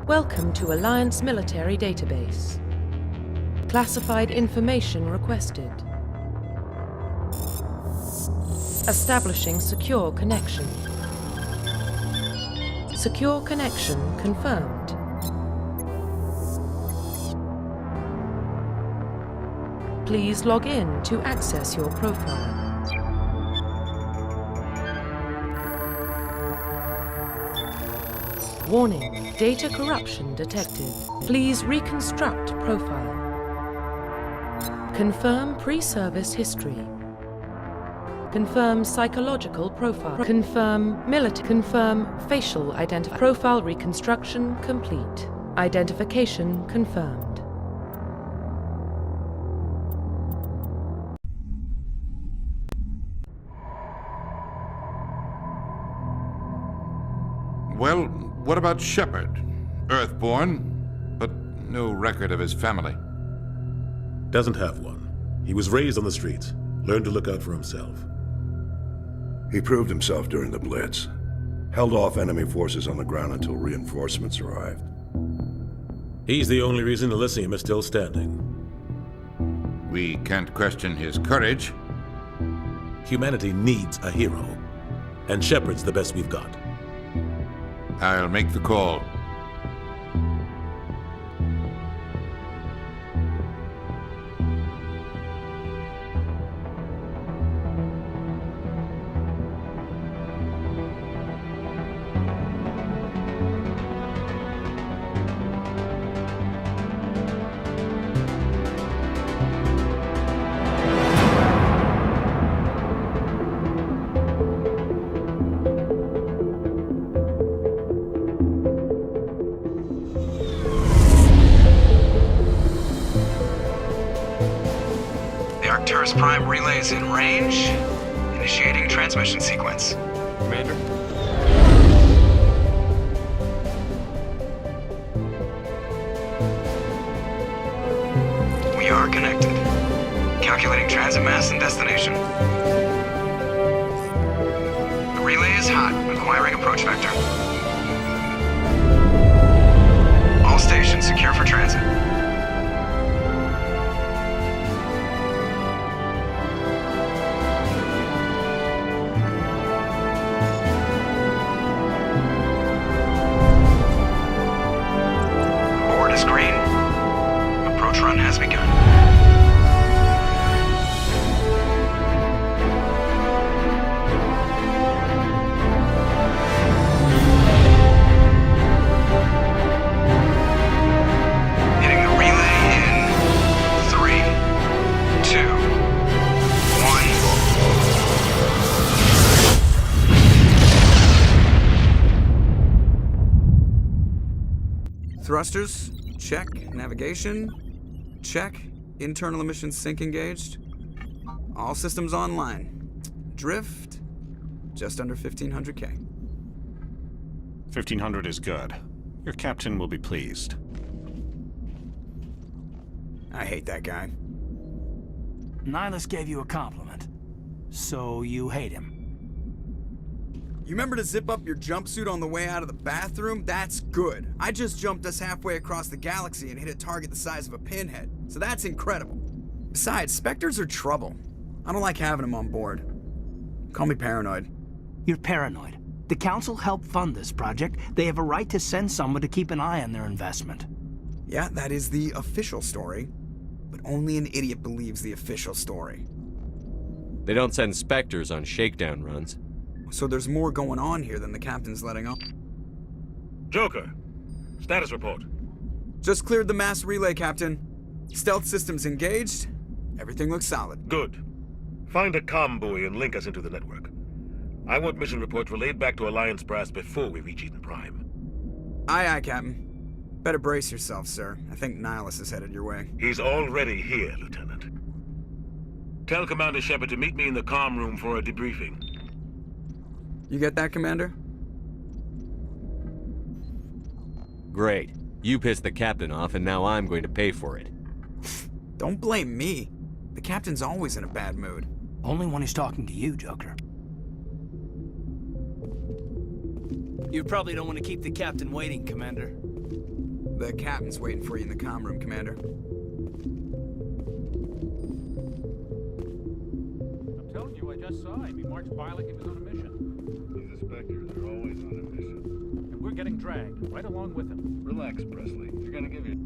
Welcome to Alliance Military Database. Classified information requested. Establishing secure connection. Secure connection confirmed. Please log in to access your profile. Warning, data corruption detected. Please reconstruct profile. Confirm pre-service history. Confirm psychological profile. Confirm military. Confirm facial identification. Profile reconstruction complete. Identification confirmed. Well, what about Shepard? Earthborn, but no record of his family. Doesn't have one. He was raised on the streets, learned to look out for himself. He proved himself during the Blitz. Held off enemy forces on the ground until reinforcements arrived. He's the only reason Elysium is still standing. We can't question his courage. Humanity needs a hero, and Shepard's the best we've got. I'll make the call. Prime relays in range. Initiating transmission sequence. Commander? We are connected. Calculating transit mass and destination. The relay is hot, acquiring approach vector. All stations secure for transit. Run has begun. Hitting the relay in 3, 2, 1. Thrusters, check. Navigation, check. Internal emissions sync engaged. All systems online. Drift, just under 1,500K. 1,500 is good. Your captain will be pleased. I hate that guy. Nihilus gave you a compliment. So you hate him. You remember to zip up your jumpsuit on the way out of the bathroom? That's good. I just jumped us halfway across the galaxy and hit a target the size of a pinhead. So that's incredible. Besides, Spectres are trouble. I don't like having them on board. Call me paranoid. You're paranoid. The Council helped fund this project. They have a right to send someone to keep an eye on their investment. Yeah, that is the official story. But only an idiot believes the official story. They don't send Spectres on shakedown runs. So there's more going on here than the captain's letting on. Joker, status report. Just cleared the mass relay, Captain. Stealth systems engaged. Everything looks solid. Good. Find a comm buoy and link us into the network. I want mission reports relayed back to Alliance brass before we reach Eden Prime. Aye, aye, Captain. Better brace yourself, sir. I think Nihilus is headed your way. He's already here, Lieutenant. Tell Commander Shepard to meet me in the comm room for a debriefing. You get that, Commander? Great. You pissed the captain off, and now I'm going to pay for it. Don't blame me. The captain's always in a bad mood. Only when he's talking to you, Joker. You probably don't want to keep the captain waiting, Commander. The captain's waiting for you in the comm room, Commander. I'm telling you, I just saw him. He marched by like he was on a mission. These inspectors are always on a mission. And we're getting dragged right along with him. Relax, Presley. You're gonna give you...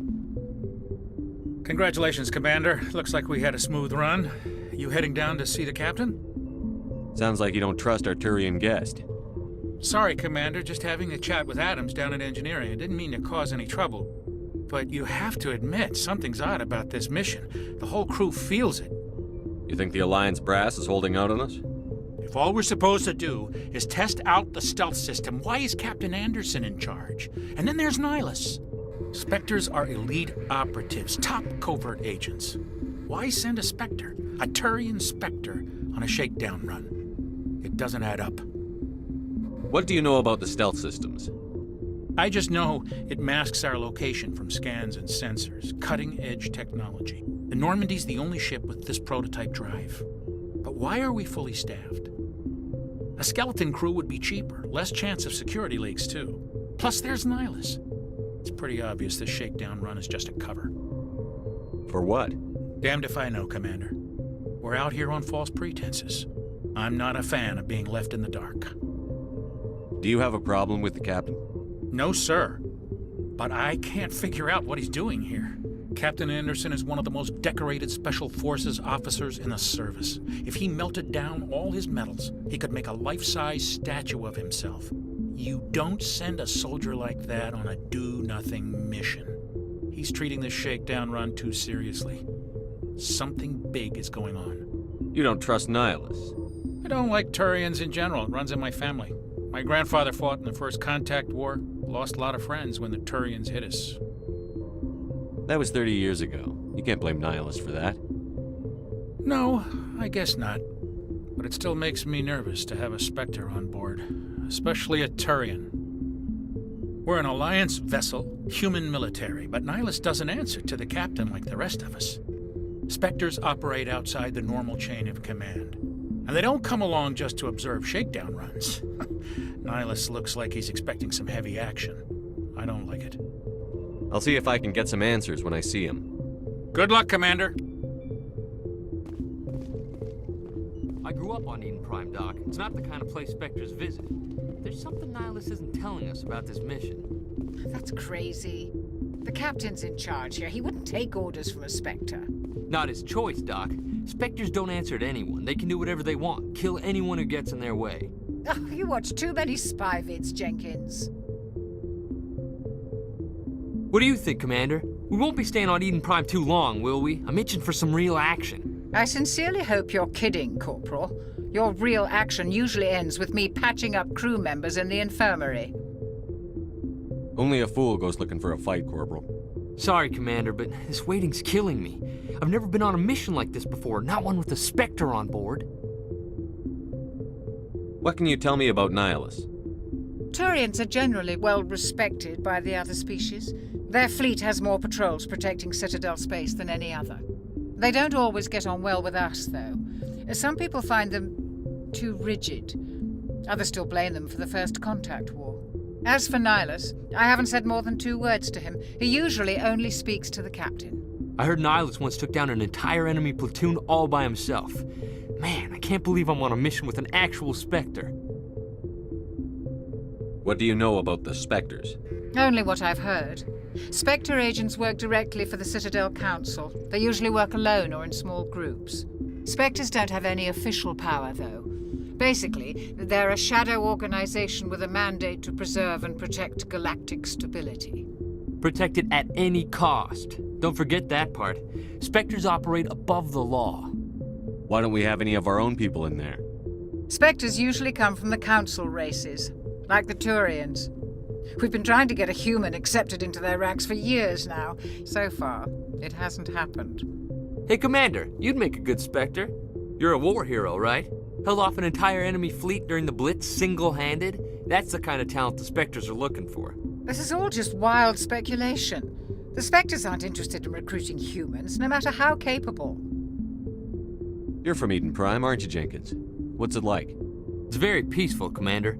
Congratulations, Commander. Looks like we had a smooth run. You heading down to see the captain? Sounds like you don't trust our Turian guest. Sorry, Commander. Just having a chat with Adams down at engineering. I didn't mean to cause any trouble. But you have to admit, something's odd about this mission. The whole crew feels it. You think the Alliance brass is holding out on us? If all we're supposed to do is test out the stealth system, why is Captain Anderson in charge? And then there's Nihilus. Spectres are elite operatives, top covert agents. Why send a Spectre, a Turian Spectre, on a shakedown run? It doesn't add up. What do you know about the stealth systems? I just know it masks our location from scans and sensors. Cutting-edge technology. The Normandy's the only ship with this prototype drive. But why are we fully staffed? A skeleton crew would be cheaper, less chance of security leaks too. Plus there's Nihilus. It's pretty obvious this shakedown run is just a cover. For what? Damned if I know, Commander. We're out here on false pretenses. I'm not a fan of being left in the dark. Do you have a problem with the captain? No, sir. But I can't figure out what he's doing here. Captain Anderson is one of the most decorated Special Forces officers in the service. If he melted down all his medals, he could make a life-size statue of himself. You don't send a soldier like that on a do-nothing mission. He's treating this shakedown run too seriously. Something big is going on. You don't trust Nihilus? I don't like Turians in general. It runs in my family. My grandfather fought in the First Contact War, lost a lot of friends when the Turians hit us. That was 30 years ago. You can't blame Nihilus for that. No, I guess not. But it still makes me nervous to have a Spectre on board, especially a Turian. We're an Alliance vessel, human military, but Nihilus doesn't answer to the captain like the rest of us. Spectres operate outside the normal chain of command. And they don't come along just to observe shakedown runs. Nihilus looks like he's expecting some heavy action. I don't like it. I'll see if I can get some answers when I see him. Good luck, Commander. I grew up on Eden Prime, Doc. It's not the kind of place Spectres visit. There's something Nihilus isn't telling us about this mission. That's crazy. The captain's in charge here. He wouldn't take orders from a Spectre. Not his choice, Doc. Spectres don't answer to anyone. They can do whatever they want. Kill anyone who gets in their way. Oh, you watch too many spy vids, Jenkins. What do you think, Commander? We won't be staying on Eden Prime too long, will we? I'm itching for some real action. I sincerely hope you're kidding, Corporal. Your real action usually ends with me patching up crew members in the infirmary. Only a fool goes looking for a fight, Corporal. Sorry, Commander, but this waiting's killing me. I've never been on a mission like this before, not one with a Spectre on board. What can you tell me about Nihilus? Turians are generally well respected by the other species. Their fleet has more patrols protecting Citadel space than any other. They don't always get on well with us, though. Some people find them too rigid. Others still blame them for the First Contact War. As for Nihilus, I haven't said more than 2 words to him. He usually only speaks to the captain. I heard Nihilus once took down an entire enemy platoon all by himself. Man, I can't believe I'm on a mission with an actual Spectre. What do you know about the Spectres? Only what I've heard. Spectre agents work directly for the Citadel Council. They usually work alone or in small groups. Spectres don't have any official power, though. Basically, they're a shadow organization with a mandate to preserve and protect galactic stability. Protect it at any cost. Don't forget that part. Spectres operate above the law. Why don't we have any of our own people in there? Spectres usually come from the Council races, like the Turians. We've been trying to get a human accepted into their ranks for years now. So far, it hasn't happened. Hey, Commander, you'd make a good Spectre. You're a war hero, right? Held off an entire enemy fleet during the Blitz single-handed? That's the kind of talent the Spectres are looking for. This is all just wild speculation. The Spectres aren't interested in recruiting humans, no matter how capable. You're from Eden Prime, aren't you, Jenkins? What's it like? It's very peaceful, Commander.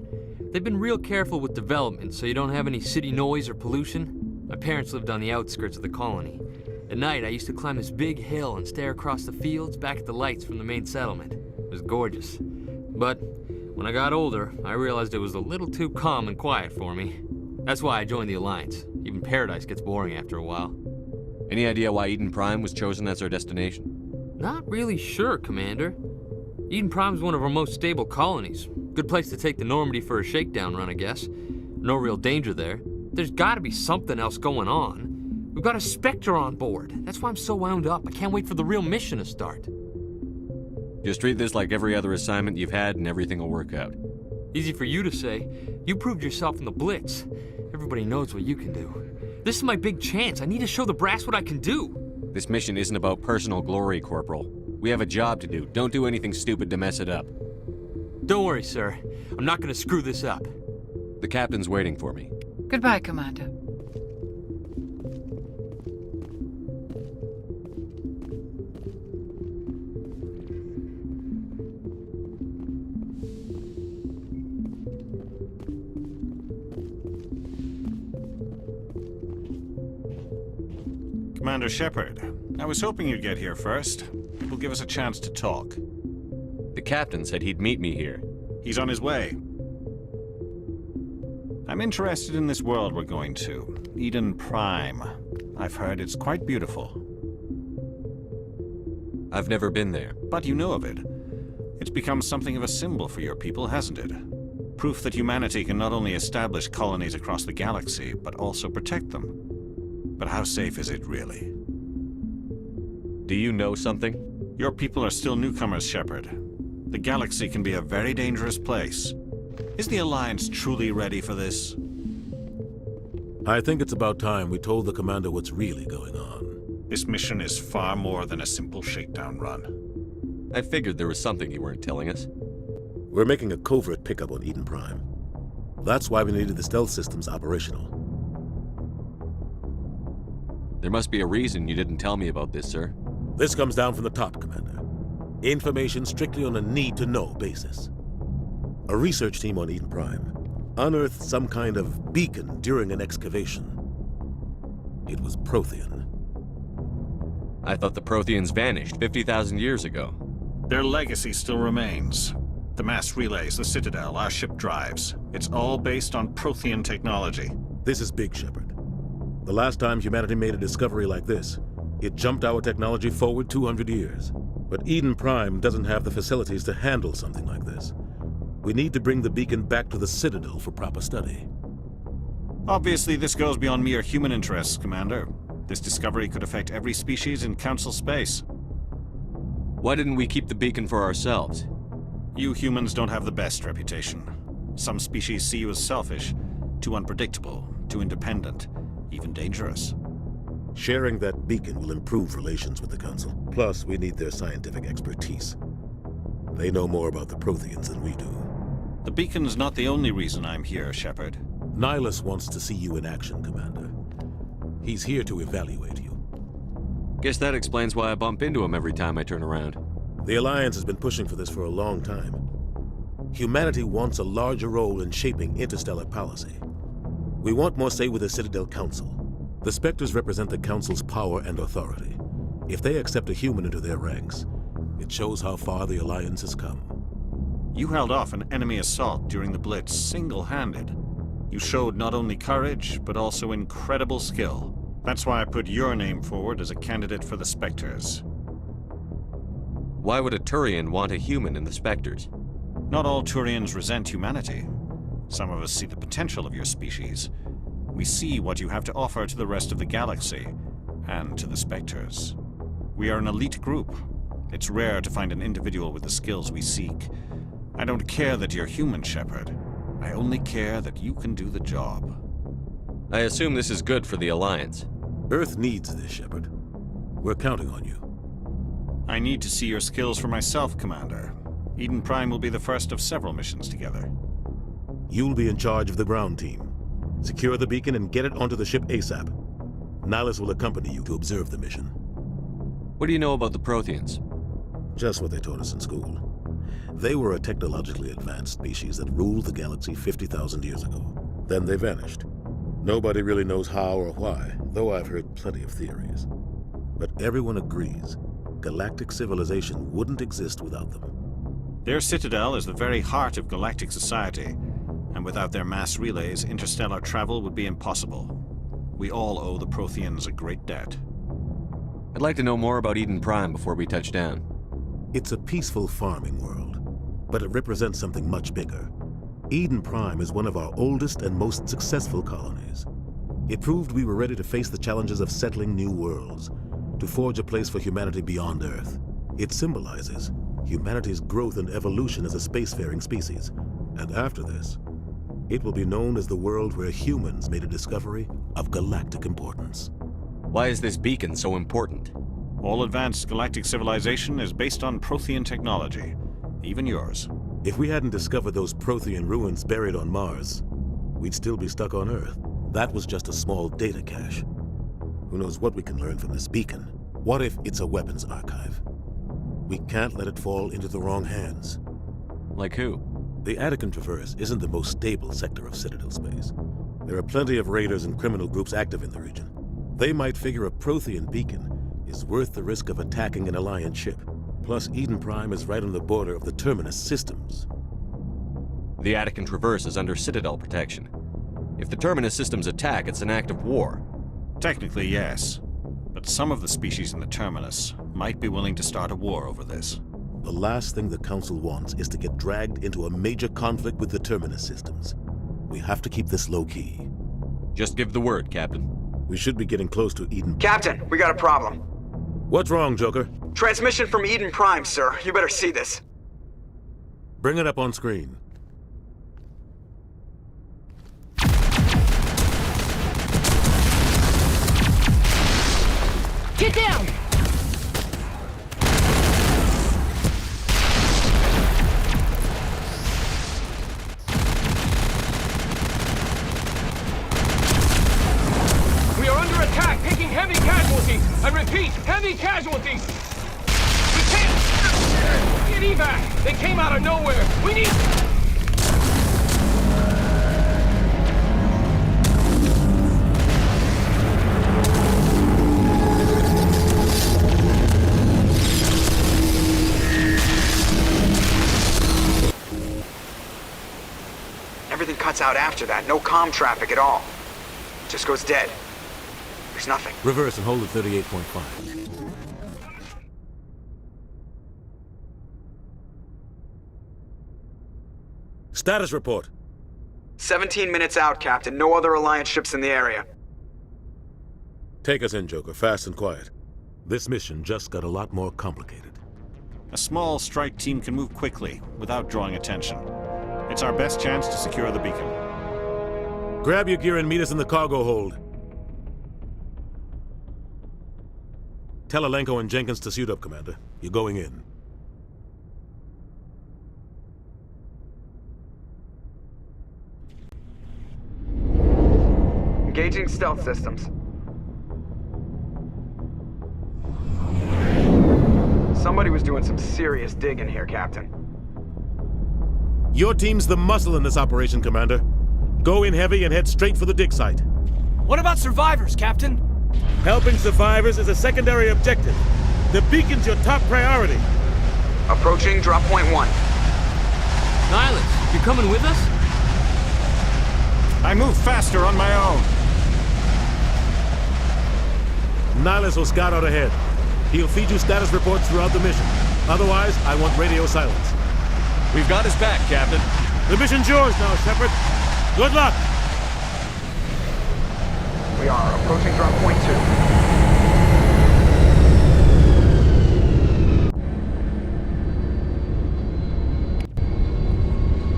They've been real careful with development so you don't have any city noise or pollution. My parents lived on the outskirts of the colony. At night, I used to climb this big hill and stare across the fields back at the lights from the main settlement. It was gorgeous. But when I got older, I realized it was a little too calm and quiet for me. That's why I joined the Alliance. Even Paradise gets boring after a while. Any idea why Eden Prime was chosen as our destination? Not really sure, Commander. Eden Prime's one of our most stable colonies. Good place to take the Normandy for a shakedown run, I guess. No real danger there. There's gotta be something else going on. We've got a Spectre on board. That's why I'm so wound up. I can't wait for the real mission to start. Just treat this like every other assignment you've had and everything will work out. Easy for you to say. You proved yourself in the Blitz. Everybody knows what you can do. This is my big chance. I need to show the brass what I can do. This mission isn't about personal glory, Corporal. We have a job to do. Don't do anything stupid to mess it up. Don't worry, sir. I'm not gonna screw this up. The captain's waiting for me. Goodbye, Commander. Commander Shepard, I was hoping you'd get here first. It will give us a chance to talk. The captain said he'd meet me here. He's on his way. I'm interested in this world we're going to, Eden Prime. I've heard it's quite beautiful. I've never been there. But you know of it. It's become something of a symbol for your people, hasn't it? Proof that humanity can not only establish colonies across the galaxy, but also protect them. But how safe is it, really? Do you know something? Your people are still newcomers, Shepard. The galaxy can be a very dangerous place. Is the Alliance truly ready for this? I think it's about time we told the Commander what's really going on. This mission is far more than a simple shakedown run. I figured there was something you weren't telling us. We're making a covert pickup on Eden Prime. That's why we needed the stealth systems operational. There must be a reason you didn't tell me about this, sir. This comes down from the top, Commander. Information strictly on a need-to-know basis. A research team on Eden Prime unearthed some kind of beacon during an excavation. It was Prothean. I thought the Protheans vanished 50,000 years ago. Their legacy still remains. The mass relays, the Citadel, our ship drives. It's all based on Prothean technology. This is big, Shepard. The last time humanity made a discovery like this, it jumped our technology forward 200 years. But Eden Prime doesn't have the facilities to handle something like this. We need to bring the beacon back to the Citadel for proper study. Obviously, this goes beyond mere human interests, Commander. This discovery could affect every species in Council space. Why didn't we keep the beacon for ourselves? You humans don't have the best reputation. Some species see you as selfish, too unpredictable, too independent, even dangerous. Sharing that beacon will improve relations with the Council. Plus, we need their scientific expertise. They know more about the Protheans than we do. The beacon's not the only reason I'm here, Shepard. Nihilus wants to see you in action, Commander. He's here to evaluate you. Guess that explains why I bump into him every time I turn around. The Alliance has been pushing for this for a long time. Humanity wants a larger role in shaping interstellar policy. We want more say with the Citadel Council. The Spectres represent the Council's power and authority. If they accept a human into their ranks, it shows how far the Alliance has come. You held off an enemy assault during the Blitz single-handed. You showed not only courage, but also incredible skill. That's why I put your name forward as a candidate for the Spectres. Why would a Turian want a human in the Spectres? Not all Turians resent humanity. Some of us see the potential of your species. We see what you have to offer to the rest of the galaxy, and to the Spectres. We are an elite group. It's rare to find an individual with the skills we seek. I don't care that you're human, Shepard. I only care that you can do the job. I assume this is good for the Alliance. Earth needs this, Shepard. We're counting on you. I need to see your skills for myself, Commander. Eden Prime will be the first of several missions together. You'll be in charge of the ground team. Secure the beacon and get it onto the ship ASAP. Nihilus will accompany you to observe the mission. What do you know about the Protheans? Just what they taught us in school. They were a technologically advanced species that ruled the galaxy 50,000 years ago. Then they vanished. Nobody really knows how or why, though I've heard plenty of theories. But everyone agrees galactic civilization wouldn't exist without them. Their citadel is the very heart of galactic society, and without their mass relays, interstellar travel would be impossible. We all owe the Protheans a great debt. I'd like to know more about Eden Prime before we touch down. It's a peaceful farming world, but it represents something much bigger. Eden Prime is one of our oldest and most successful colonies. It proved we were ready to face the challenges of settling new worlds, to forge a place for humanity beyond Earth. It symbolizes humanity's growth and evolution as a spacefaring species. And after this, it will be known as the world where humans made a discovery of galactic importance. Why is this beacon so important? All advanced galactic civilization is based on Prothean technology, even yours. If we hadn't discovered those Prothean ruins buried on Mars, we'd still be stuck on Earth. That was just a small data cache. Who knows what we can learn from this beacon? What if it's a weapons archive? We can't let it fall into the wrong hands. Like who? The Attican Traverse isn't the most stable sector of Citadel space. There are plenty of raiders and criminal groups active in the region. They might figure a Prothean beacon is worth the risk of attacking an Alliance ship. Plus, Eden Prime is right on the border of the Terminus systems. The Attican Traverse is under Citadel protection. If the Terminus systems attack, it's an act of war. Technically, yes. But some of the species in the Terminus might be willing to start a war over this. The last thing the Council wants is to get dragged into a major conflict with the Terminus systems. We have to keep this low-key. Just give the word, Captain. We should be getting close to Eden. Captain, we got a problem. What's wrong, Joker? Transmission from Eden Prime, sir. You better see this. Bring it up on screen. Get down! We are under attack, taking heavy casualties. I repeat, heavy casualties. We can't get evac. They came out of nowhere. We need... Everything cuts out after that. No comm traffic at all. Just goes dead. There's nothing. Reverse and hold at 38.5. Status report. 17 minutes out, Captain. No other Alliance ships in the area. Take us in, Joker, fast and quiet. This mission just got a lot more complicated. A small strike team can move quickly, without drawing attention. It's our best chance to secure the beacon. Grab your gear and meet us in the cargo hold. Tell Alenko and Jenkins to suit up, Commander. You're going in. Engaging stealth systems. Somebody was doing some serious digging here, Captain. Your team's the muscle in this operation, Commander. Go in heavy and head straight for the dig site. What about survivors, Captain? Helping survivors is a secondary objective. The beacon's your top priority. Approaching drop point 1. Nihilus, you coming with us? I move faster on my own. Nihilus will scout out ahead. He'll feed you status reports throughout the mission. Otherwise, I want radio silence. We've got his back, Captain. The mission's yours now, Shepard. Good luck! We are approaching drop point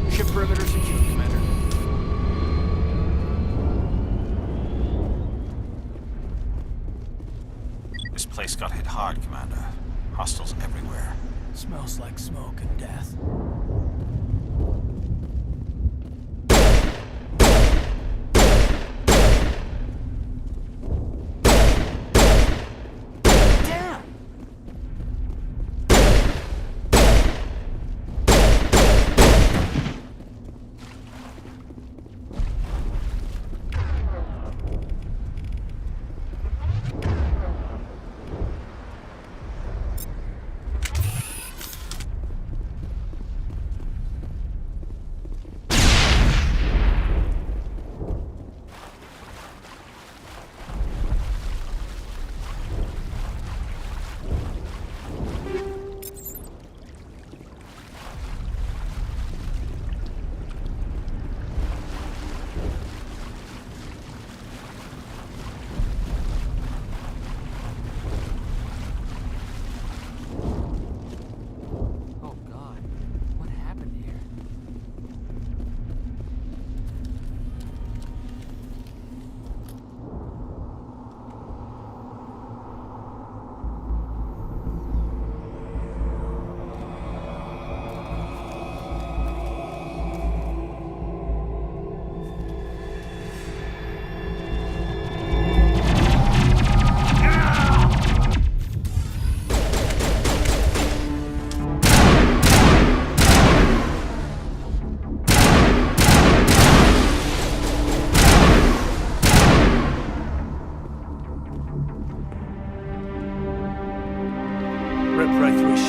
2. Ship perimeter secure, Commander. This place got hit hard, Commander. Hostiles everywhere. Smells like smoke and death.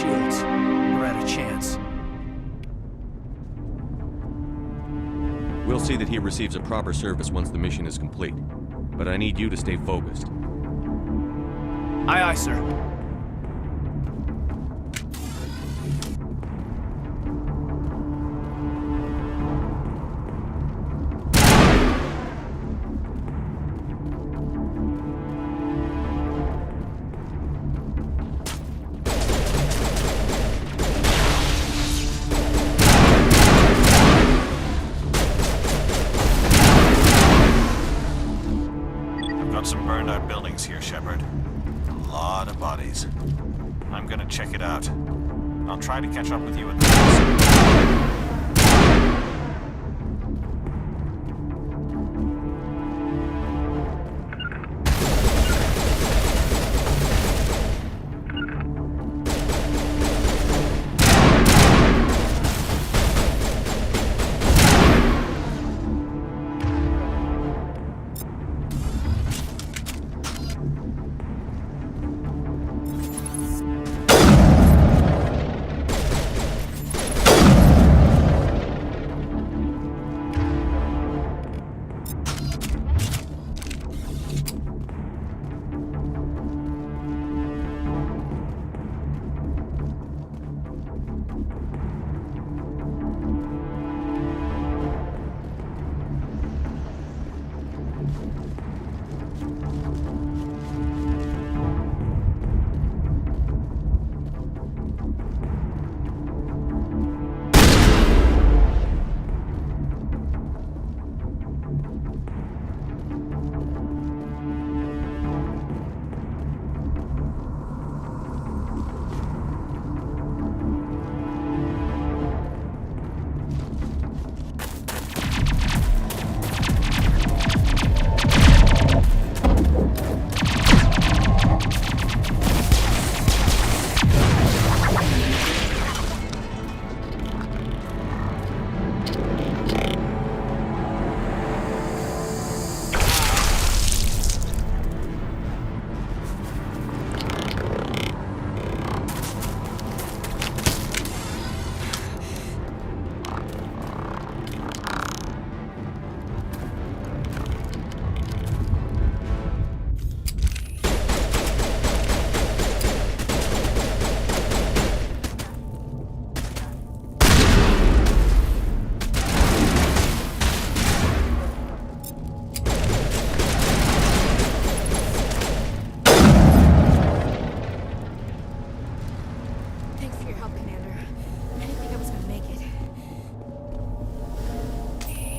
shields. We're at a chance. We'll see that he receives a proper service once the mission is complete. But I need you to stay focused. Aye, aye, sir. Some burned out buildings here, Shepard. A lot of bodies. I'm gonna check it out. I'll try to catch up with you at the base.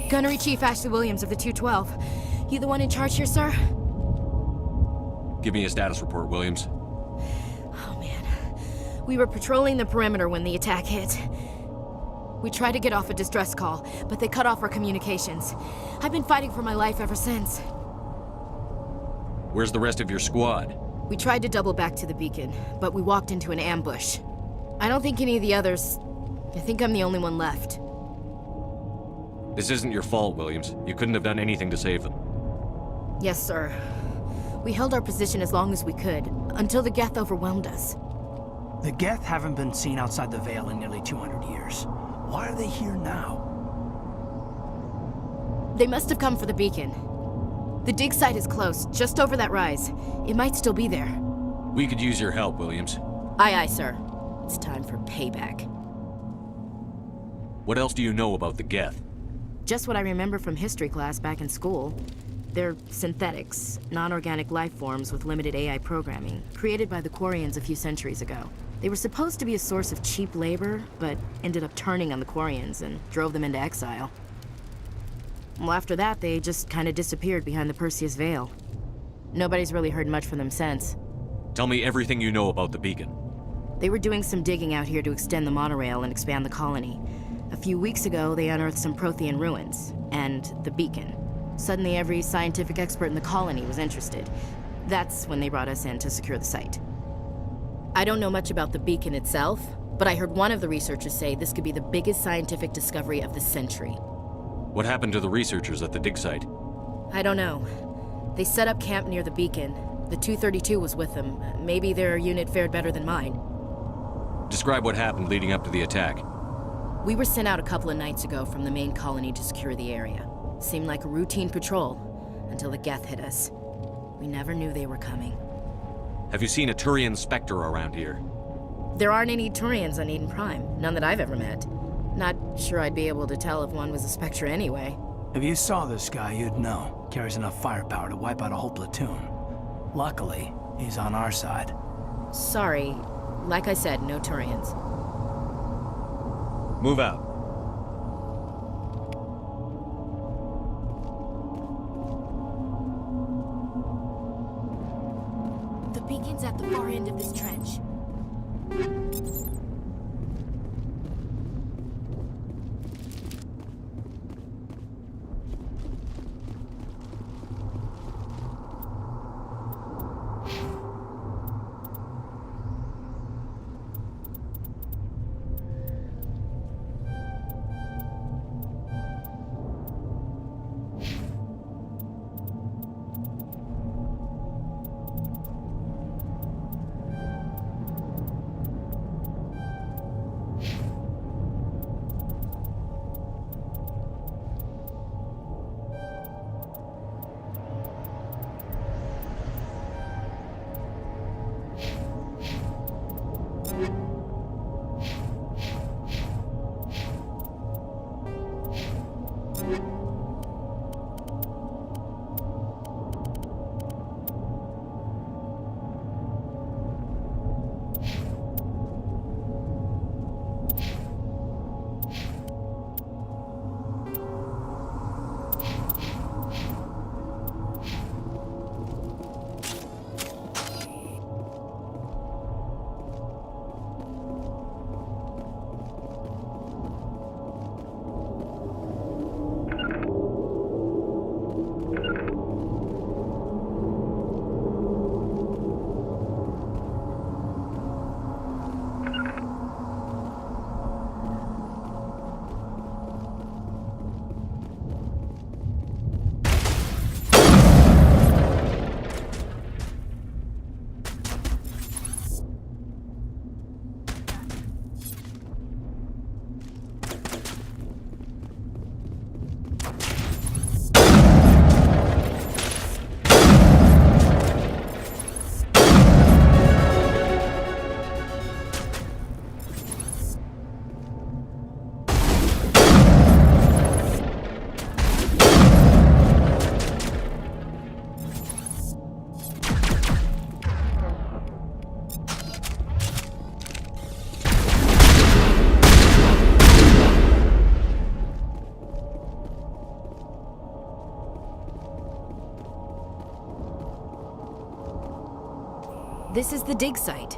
Gunnery Chief Ashley Williams of the 212. You the one in charge here, sir? Give me a status report, Williams. Oh, man. We were patrolling the perimeter when the attack hit. We tried to get off a distress call, but they cut off our communications. I've been fighting for my life ever since. Where's the rest of your squad? We tried to double back to the beacon, but we walked into an ambush. I don't think any of the others... I think I'm the only one left. This isn't your fault, Williams. You couldn't have done anything to save them. Yes, sir. We held our position as long as we could, until the Geth overwhelmed us. The Geth haven't been seen outside the Veil in nearly 200 years. Why are they here now? They must have come for the beacon. The dig site is close, just over that rise. It might still be there. We could use your help, Williams. Aye, aye, sir. It's time for payback. What else do you know about the Geth? Just what I remember from history class back in school. They're synthetics, non-organic life forms with limited AI programming, created by the Quarians a few centuries ago. They were supposed to be a source of cheap labor, but ended up turning on the Quarians and drove them into exile. Well, after that, they just kind of disappeared behind the Perseus Veil. Nobody's really heard much from them since. Tell me everything you know about the beacon. They were doing some digging out here to extend the monorail and expand the colony. A few weeks ago, they unearthed some Prothean ruins, and the beacon. Suddenly, every scientific expert in the colony was interested. That's when they brought us in to secure the site. I don't know much about the beacon itself, but I heard one of the researchers say this could be the biggest scientific discovery of the century. What happened to the researchers at the dig site? I don't know. They set up camp near the beacon. The 232 was with them. Maybe their unit fared better than mine. Describe what happened leading up to the attack. We were sent out a couple of nights ago from the main colony to secure the area. Seemed like a routine patrol, until the Geth hit us. We never knew they were coming. Have you seen a Turian Spectre around here? There aren't any Turians on Eden Prime, none that I've ever met. Not sure I'd be able to tell if one was a Spectre anyway. If you saw this guy, you'd know. Carries enough firepower to wipe out a whole platoon. Luckily, he's on our side. Sorry. Like I said, no Turians. Move out. The beacon's at the far end of this trench. This is the dig site.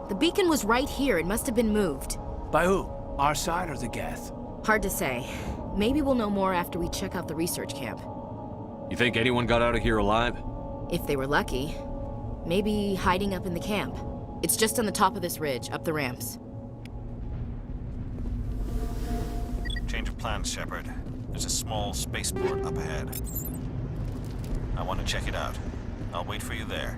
The beacon was right here. It must have been moved. By who? Our side or the Geth? Hard to say. Maybe we'll know more after we check out the research camp. You think anyone got out of here alive? If they were lucky. Maybe hiding up in the camp. It's just on the top of this ridge, up the ramps. Change of plans, Shepard. There's a small spaceport up ahead. I want to check it out. I'll wait for you there.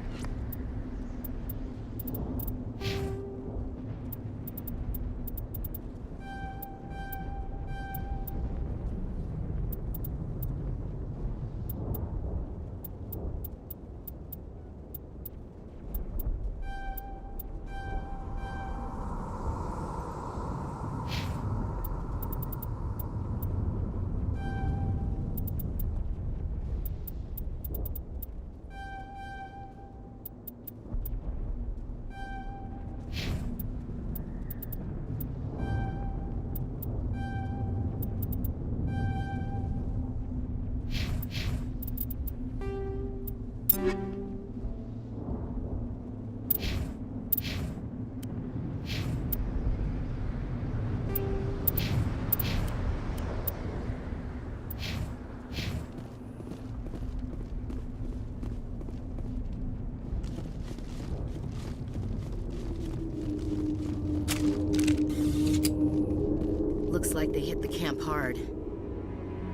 Looks like they hit the camp hard.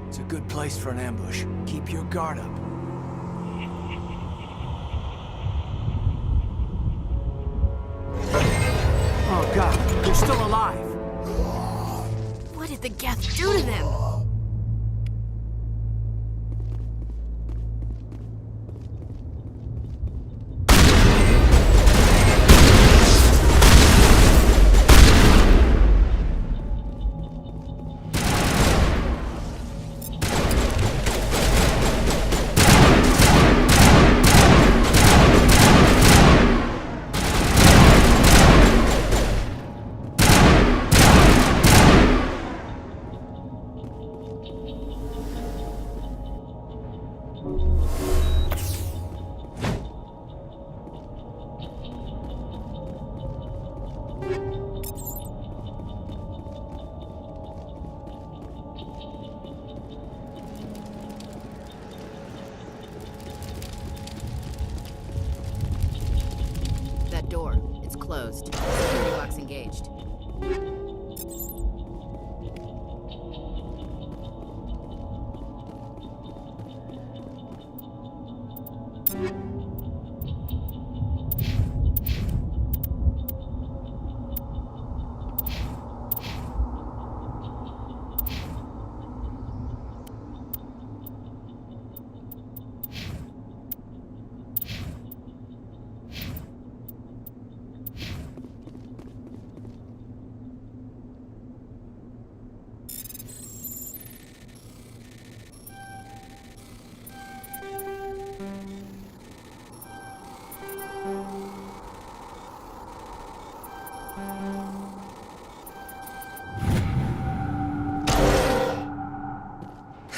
It's a good place for an ambush. Keep your guard up. Oh, God. still alive. What did the Geth do to them? That door, it's closed. Security lock's engaged.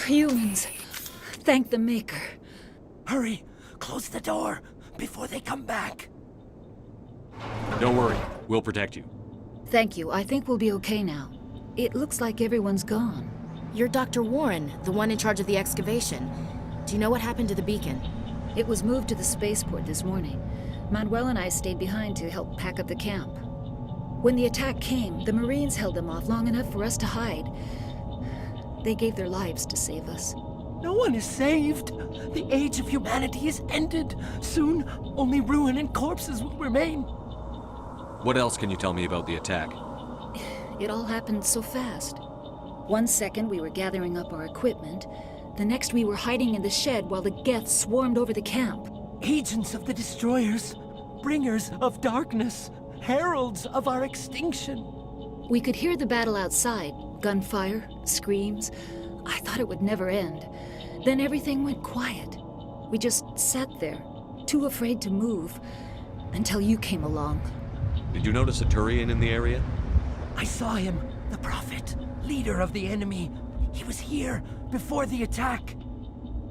Humans. Thank the Maker. Hurry! Close the door before they come back. Don't worry, we'll protect you. Thank you. I think we'll be okay now. It looks like everyone's gone. You're Dr. Warren, the one in charge of the excavation. Do you know what happened to the beacon? It was moved to the spaceport this morning. Manuel and I stayed behind to help pack up the camp. When the attack came, the Marines held them off long enough for us to hide. They gave their lives to save us. No one is saved. The age of humanity is ended. Soon, only ruin and corpses will remain. What else can you tell me about the attack? It all happened so fast. 1 second we were gathering up our equipment. The next we were hiding in the shed while the Geth swarmed over the camp. Agents of the destroyers, bringers of darkness, heralds of our extinction. We could hear the battle outside. Gunfire, screams. I thought it would never end. Then everything went quiet. We just sat there, too afraid to move, until you came along. Did you notice a Turian in the area? I saw him, the Prophet, leader of the enemy. He was here before the attack.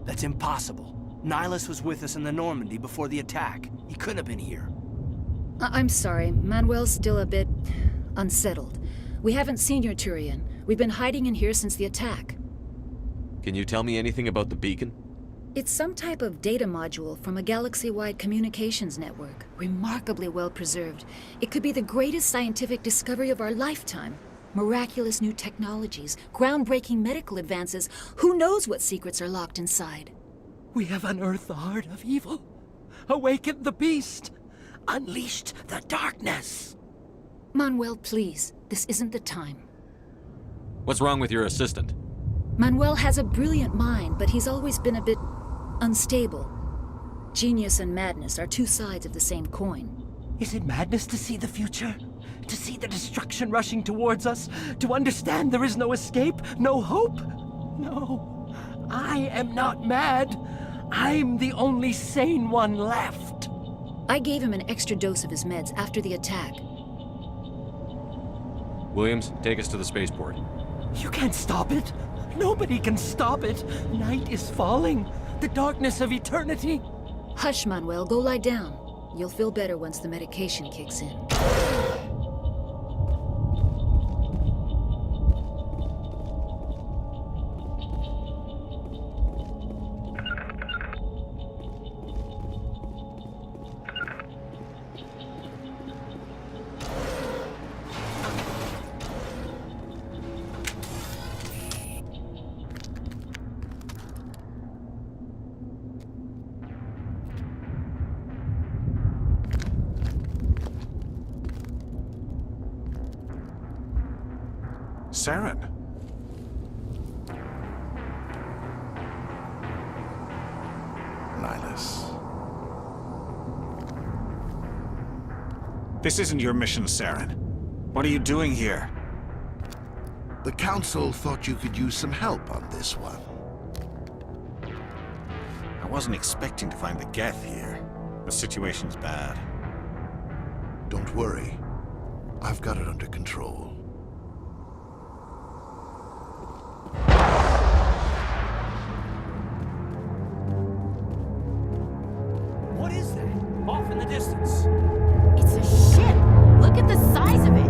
That's impossible. Nihilus was with us in the Normandy before the attack. He couldn't have been here. I'm sorry. Manuel's still a bit unsettled. We haven't seen your Turian. We've been hiding in here since the attack. Can you tell me anything about the beacon? It's some type of data module from a galaxy-wide communications network. Remarkably well preserved. It could be the greatest scientific discovery of our lifetime. Miraculous new technologies, groundbreaking medical advances. Who knows what secrets are locked inside? We have unearthed the heart of evil, awakened the beast, unleashed the darkness. Manuel, please. This isn't the time. What's wrong with your assistant? Manuel has a brilliant mind, but he's always been a bit unstable. Genius and madness are two sides of the same coin. Is it madness to see the future? To see the destruction rushing towards us? To understand there is no escape? No hope? No. I am not mad. I'm the only sane one left. I gave him an extra dose of his meds after the attack. Williams, take us to the spaceport. You can't stop it. Nobody can stop it. Night is falling. The darkness of eternity. Hush, Manuel. Go lie down. You'll feel better once the medication kicks in. Saren. Nihilus. This isn't your mission, Saren. What are you doing here? The Council thought you could use some help on this one. I wasn't expecting to find the Geth here. The situation's bad. Don't worry. I've got it under control. What is that? Off in the distance. It's a ship! Look at the size of it!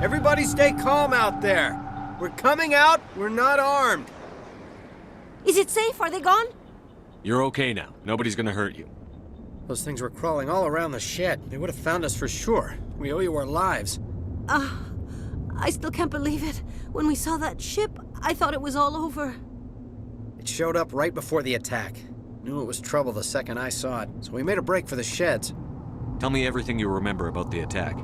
Everybody stay calm out there. We're coming out, we're not armed. Is it safe? Are they gone? You're okay now. Nobody's gonna hurt you. Those things were crawling all around the shed. They would have found us for sure. We owe you our lives. I still can't believe it. When we saw that ship, I thought it was all over. It showed up right before the attack. Knew it was trouble the second I saw it, so we made a break for the sheds. Tell me everything you remember about the attack.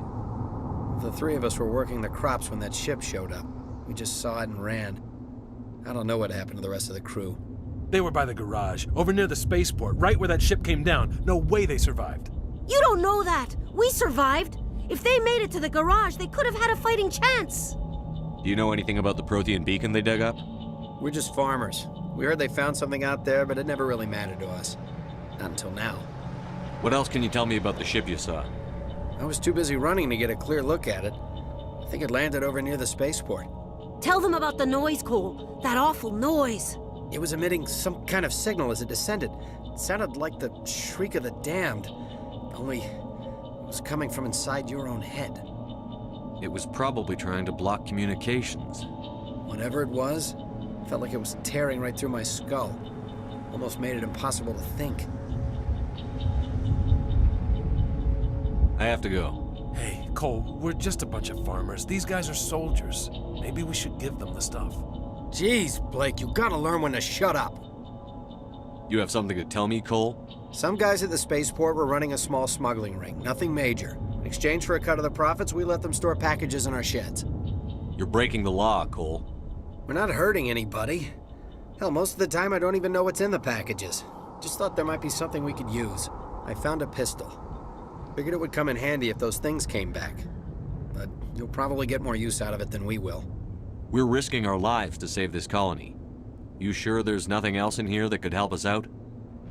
The three of us were working the crops when that ship showed up. We just saw it and ran. I don't know what happened to the rest of the crew. They were by the garage, over near the spaceport, right where that ship came down. No way they survived. You don't know that. We survived. If they made it to the garage, they could have had a fighting chance. Do you know anything about the Prothean beacon they dug up? We're just farmers. We heard they found something out there, but it never really mattered to us. Not until now. What else can you tell me about the ship you saw? I was too busy running to get a clear look at it. I think it landed over near the spaceport. Tell them about the noise, Cole. That awful noise. It was emitting some kind of signal as it descended. It sounded like the shriek of the damned. Only it was coming from inside your own head. It was probably trying to block communications. Whatever it was, felt like it was tearing right through my skull. Almost made it impossible to think. I have to go. Hey, Cole, we're just a bunch of farmers. These guys are soldiers. Maybe we should give them the stuff. Jeez, Blake, you gotta learn when to shut up. You have something to tell me, Cole? Some guys at the spaceport were running a small smuggling ring, nothing major. In exchange for a cut of the profits, we let them store packages in our sheds. You're breaking the law, Cole. We're not hurting anybody. Hell, most of the time I don't even know what's in the packages. Just thought there might be something we could use. I found a pistol. Figured it would come in handy if those things came back. But you'll probably get more use out of it than we will. We're risking our lives to save this colony. You sure there's nothing else in here that could help us out?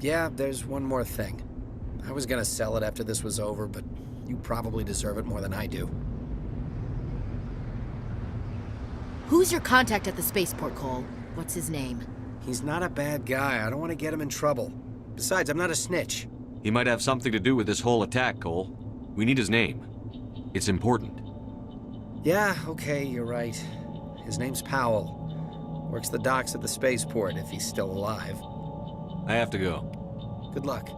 Yeah, there's one more thing. I was gonna sell it after this was over, but you probably deserve it more than I do. Who's your contact at the spaceport, Cole? What's his name? He's not a bad guy. I don't want to get him in trouble. Besides, I'm not a snitch. He might have something to do with this whole attack, Cole. We need his name. It's important. Yeah, okay, you're right. His name's Powell. Works the docks at the spaceport if he's still alive. I have to go. Good luck.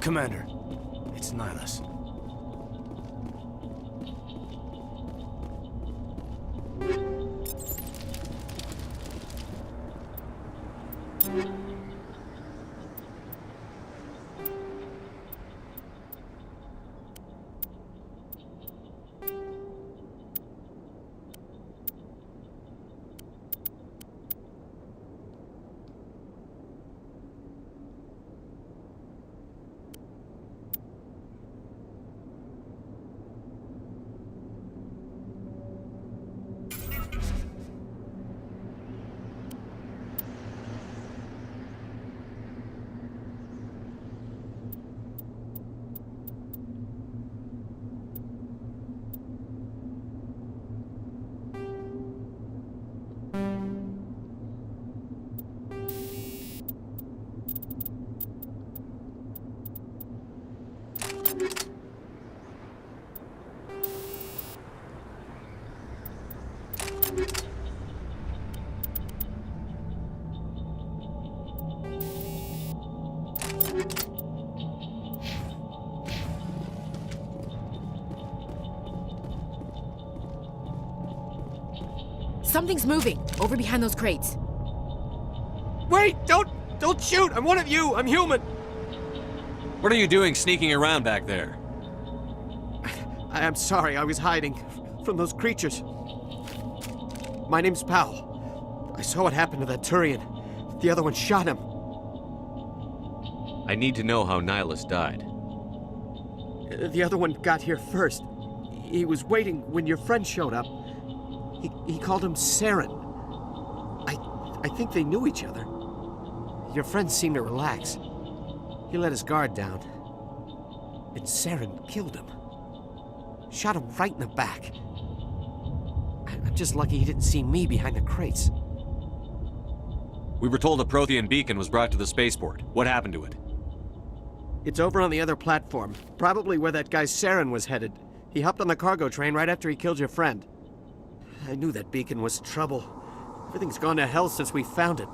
Commander, it's Nihilus. Something's moving, over behind those crates. Wait! Don't shoot! I'm one of you! I'm human! What are you doing sneaking around back there? I'm sorry, I was hiding from those creatures. My name's Powell. I saw what happened to that Turian. The other one shot him. I need to know how Nihilus died. The other one got here first. He was waiting when your friend showed up. He called him Saren. I think they knew each other. Your friend seemed to relax. He let his guard down. And Saren killed him. Shot him right in the back. I'm just lucky he didn't see me behind the crates. We were told a Prothean beacon was brought to the spaceport. What happened to it? It's over on the other platform. Probably where that guy Saren was headed. He hopped on the cargo train right after he killed your friend. I knew that beacon was trouble. Everything's gone to hell since we found it.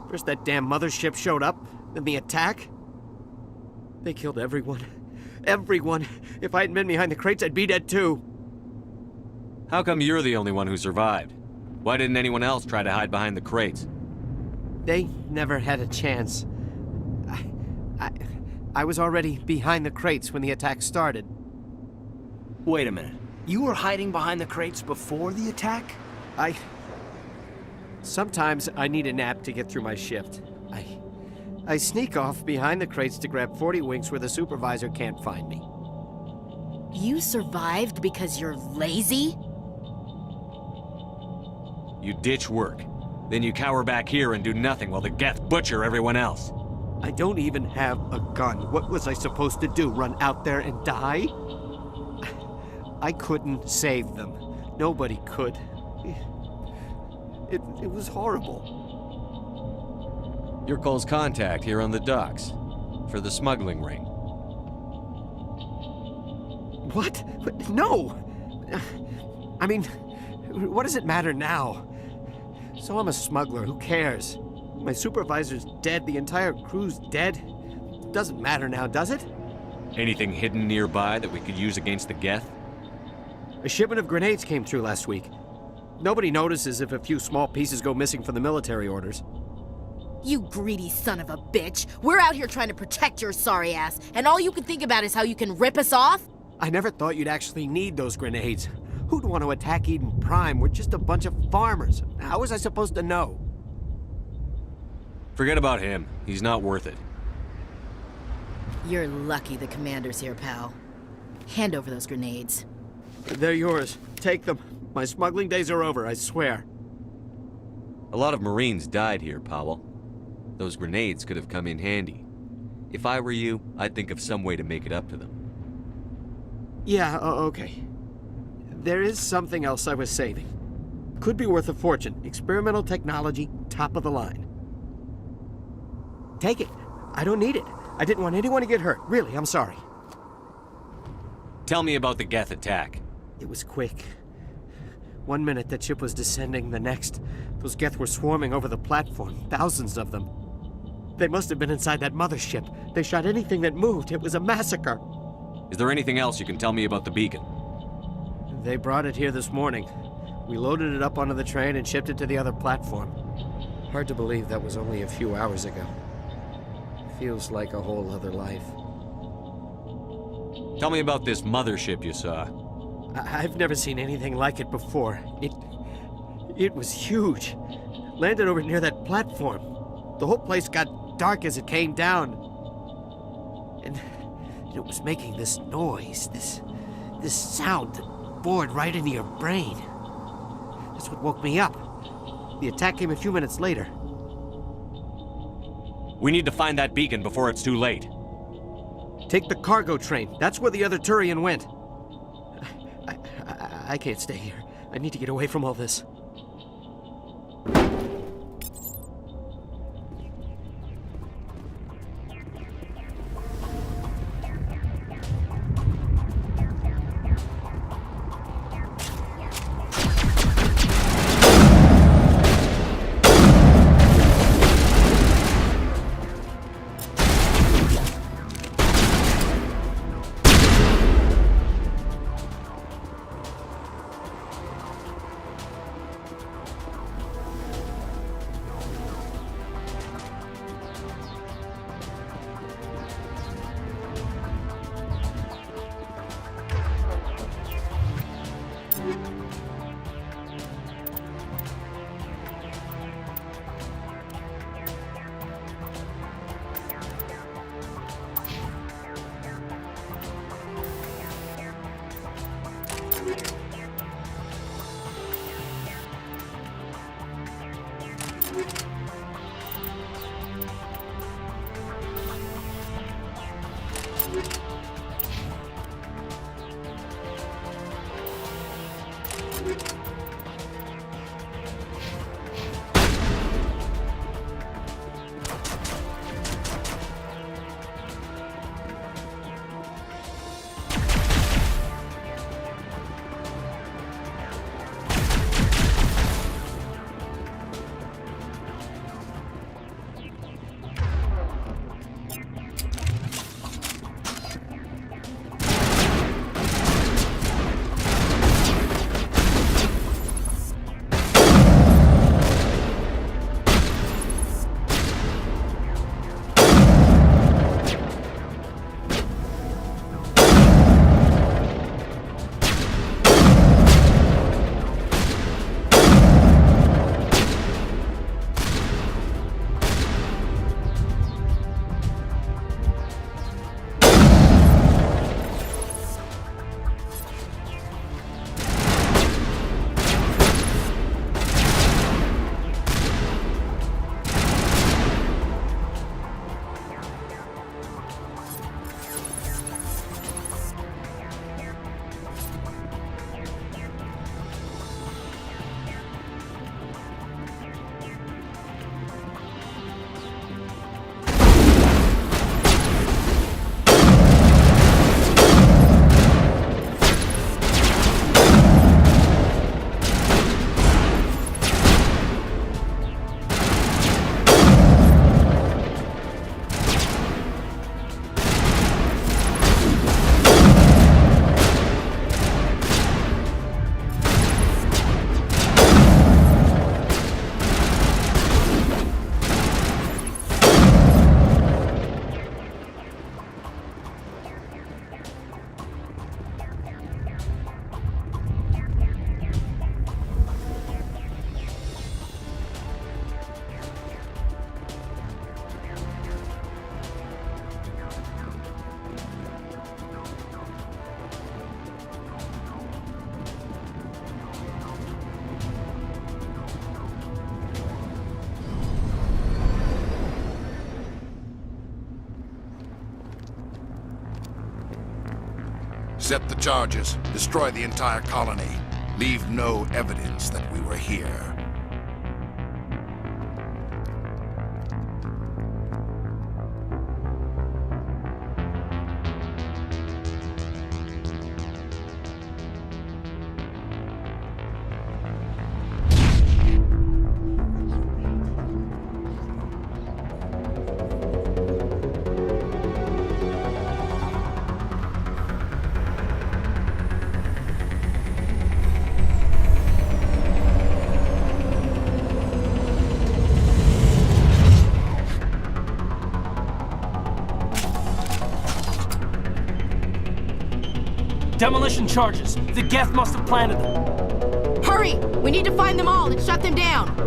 First that damn mothership showed up, then the attack. They killed everyone. Everyone. If I hadn't been behind the crates, I'd be dead too. How come you're the only one who survived? Why didn't anyone else try to hide behind the crates? They never had a chance. I was already behind the crates when the attack started. Wait a minute. You were hiding behind the crates before the attack? Sometimes I need a nap to get through my shift. I sneak off behind the crates to grab 40 winks where the supervisor can't find me. You survived because you're lazy? You ditch work. Then you cower back here and do nothing while the Geth butcher everyone else. I don't even have a gun. What was I supposed to do? Run out there and die? I couldn't save them. Nobody could. It was horrible. Your Cole's contact here on the docks. For the smuggling ring. What? No! I mean, what does it matter now? So I'm a smuggler, who cares? My supervisor's dead, the entire crew's dead. Doesn't matter now, does it? Anything hidden nearby that we could use against the Geth? A shipment of grenades came through last week. Nobody notices if a few small pieces go missing from the military orders. You greedy son of a bitch! We're out here trying to protect your sorry ass, and all you can think about is how you can rip us off? I never thought you'd actually need those grenades. Who'd want to attack Eden Prime? We're just a bunch of farmers. How was I supposed to know? Forget about him. He's not worth it. You're lucky the commander's here, pal. Hand over those grenades. They're yours. Take them. My smuggling days are over, I swear. A lot of Marines died here, Powell. Those grenades could have come in handy. If I were you, I'd think of some way to make it up to them. Yeah, okay. There is something else I was saving. Could be worth a fortune. Experimental technology, top of the line. Take it. I don't need it. I didn't want anyone to get hurt. Really, I'm sorry. Tell me about the Geth attack. It was quick. 1 minute that ship was descending, the next, those Geth were swarming over the platform. Thousands of them. They must have been inside that mothership. They shot anything that moved. It was a massacre. Is there anything else you can tell me about the beacon? They brought it here this morning. We loaded it up onto the train and shipped it to the other platform. Hard to believe that was only a few hours ago. Feels like a whole other life. Tell me about this mothership you saw. I've never seen anything like it before. It was huge. Landed over near that platform. The whole place got dark as it came down. And it was making this noise, this sound that bored right into your brain. That's what woke me up. The attack came a few minutes later. We need to find that beacon before it's too late. Take the cargo train. That's where the other Turian went. I can't stay here. I need to get away from all this. Set the charges. Destroy the entire colony. Leave no evidence that we were here. Demolition charges. The Geth must have planted them. Hurry! We need to find them all and shut them down!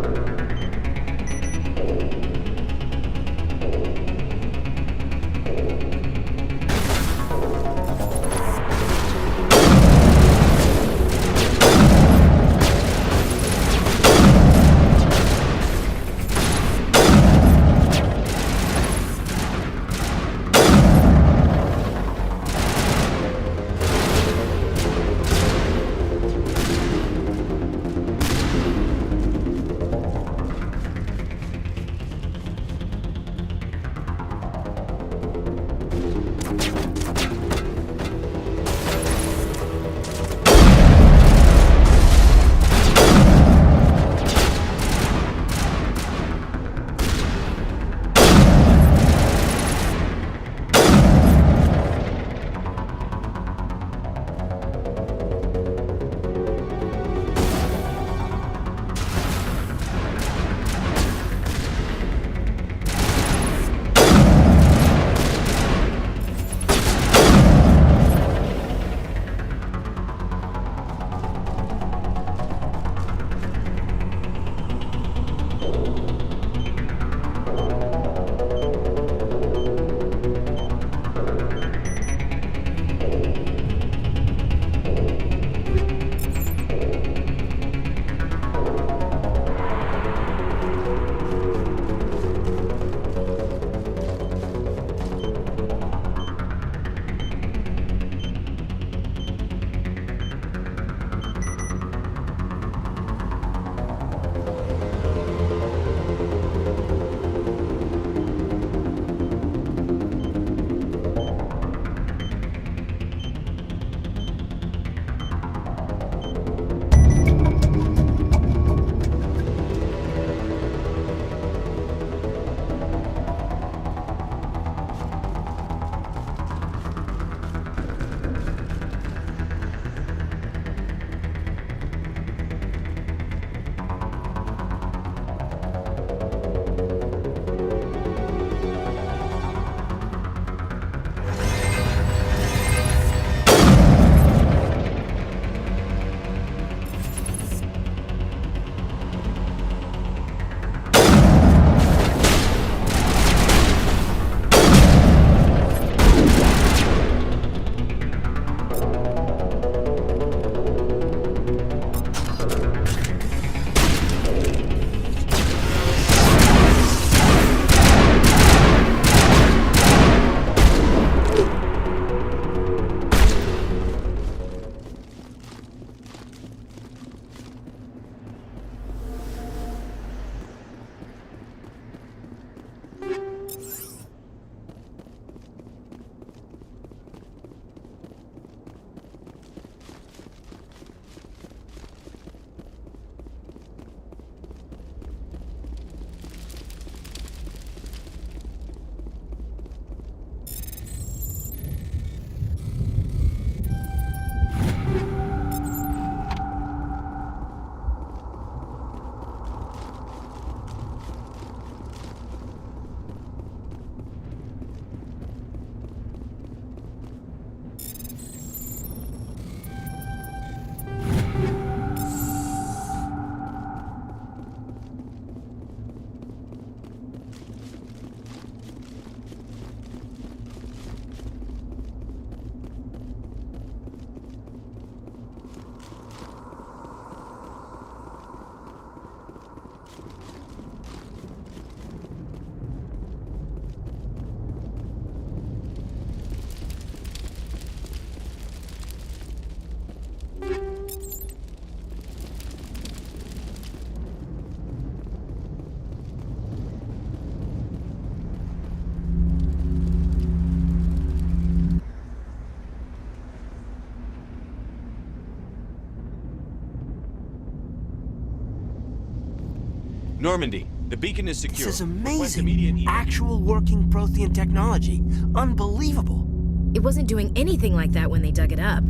Normandy, the beacon is secure. This is amazing. Actual working Prothean technology. Unbelievable. It wasn't doing anything like that when they dug it up.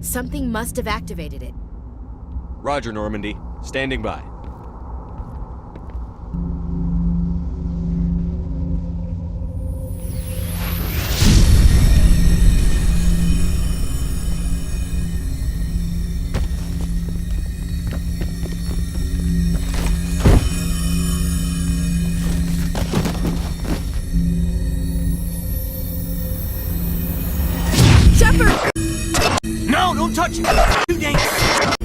Something must have activated it. Roger, Normandy. Standing by. touch it! Too dangerous!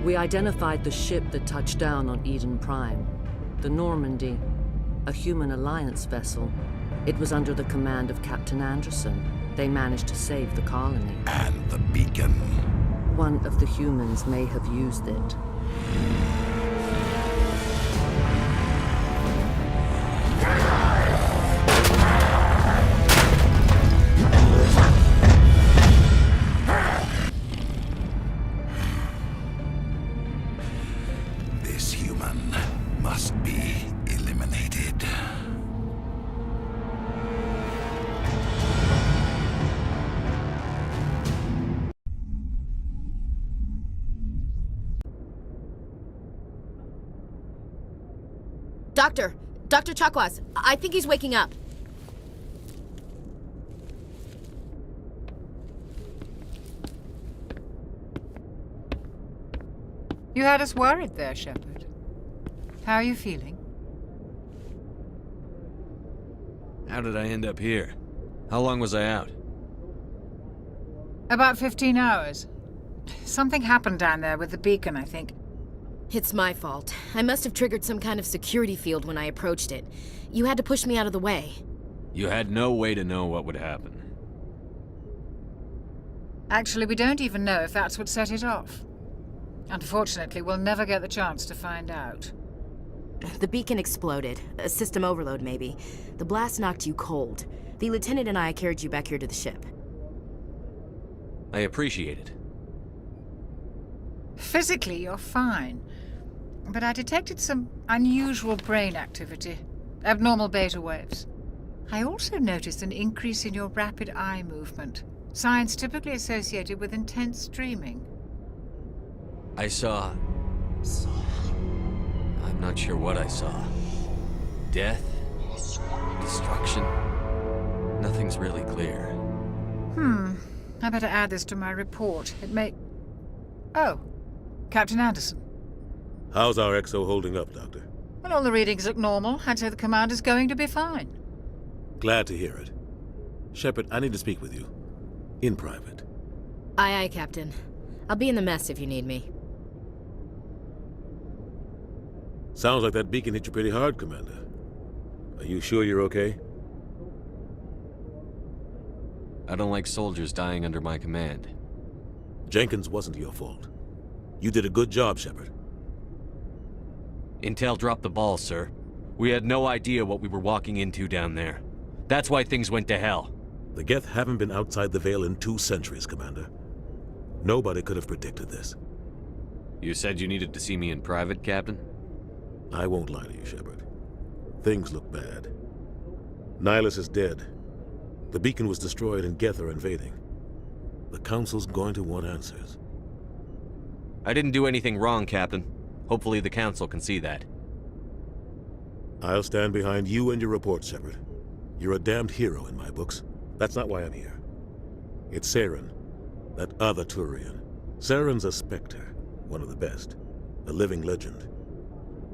We identified the ship that touched down on Eden Prime. The Normandy, a human alliance vessel. It was under the command of Captain Anderson. They managed to save the colony. And the beacon. One of the humans may have used it. This human must be eliminated. Dr. Chakwas, I think he's waking up. You had us worried there, Shepard. How are you feeling? How did I end up here? How long was I out? About 15 hours. Something happened down there with the beacon, I think. It's my fault. I must have triggered some kind of security field when I approached it. You had to push me out of the way. You had no way to know what would happen. Actually, we don't even know if that's what set it off. Unfortunately, we'll never get the chance to find out. The beacon exploded. A system overload, maybe. The blast knocked you cold. The lieutenant and I carried you back here to the ship. I appreciate it. Physically, you're fine. But I detected some unusual brain activity. Abnormal beta waves. I also noticed an increase in your rapid eye movement. Signs typically associated with intense dreaming. I saw... I'm not sure what I saw. Death? Destruction? Nothing's really clear. I better add this to my report. It may... Oh, Captain Anderson. How's our XO holding up, Doctor? Well, all the readings look normal. I'd say the commander's going to be fine. Glad to hear it. Shepard, I need to speak with you. In private. Aye, Captain. I'll be in the mess if you need me. Sounds like that beacon hit you pretty hard, Commander. Are you sure you're okay? I don't like soldiers dying under my command. Jenkins wasn't your fault. You did a good job, Shepard. Intel dropped the ball, sir. We had no idea what we were walking into down there. That's why things went to hell. The Geth haven't been outside the Veil in 2 centuries, Commander. Nobody could have predicted this. You said you needed to see me in private, Captain? I won't lie to you, Shepard. Things look bad. Nihilus is dead. The beacon was destroyed and Geth are invading. The Council's going to want answers. I didn't do anything wrong, Captain. Hopefully the Council can see that. I'll stand behind you and your report, Shepard. You're a damned hero in my books. That's not why I'm here. It's Saren, that other Turian. Saren's a Spectre, one of the best. A living legend.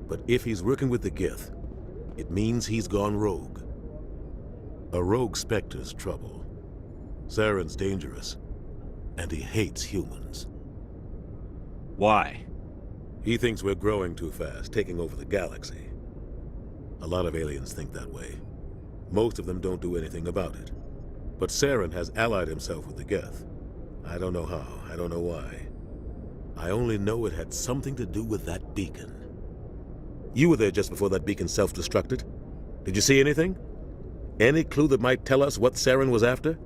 But if he's working with the Geth, it means he's gone rogue. A rogue Spectre's trouble. Saren's dangerous, and he hates humans. Why? He thinks we're growing too fast, taking over the galaxy. A lot of aliens think that way. Most of them don't do anything about it. But Saren has allied himself with the Geth. I don't know how, I don't know why. I only know it had something to do with that beacon. You were there just before that beacon self-destructed. Did you see anything? Any clue that might tell us what Saren was after?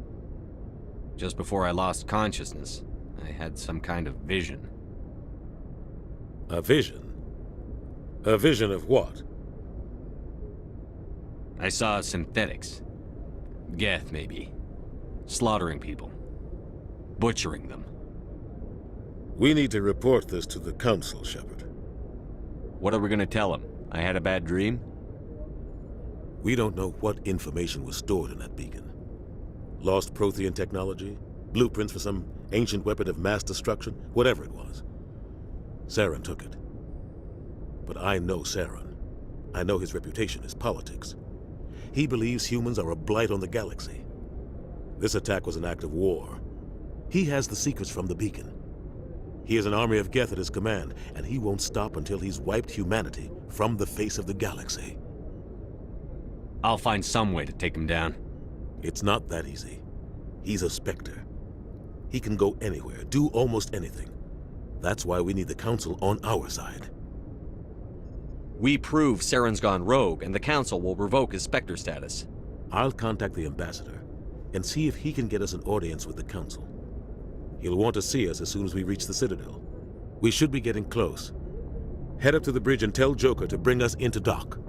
Just before I lost consciousness, I had some kind of vision. A vision? A vision of what? I saw synthetics. Geth, maybe. Slaughtering people. Butchering them. We need to report this to the Council, Shepard. What are we gonna tell him? I had a bad dream? We don't know what information was stored in that beacon. Lost Prothean technology? Blueprints for some ancient weapon of mass destruction? Whatever it was. Saren took it. But I know Saren. I know his reputation is politics. He believes humans are a blight on the galaxy. This attack was an act of war. He has the secrets from the beacon. He has an army of Geth at his command, and he won't stop until he's wiped humanity from the face of the galaxy. I'll find some way to take him down. It's not that easy. He's a Spectre. He can go anywhere, do almost anything. That's why we need the Council on our side. We prove Saren's gone rogue, and the Council will revoke his Spectre status. I'll contact the Ambassador and see if he can get us an audience with the Council. He'll want to see us as soon as we reach the Citadel. We should be getting close. Head up to the bridge and tell Joker to bring us into dock.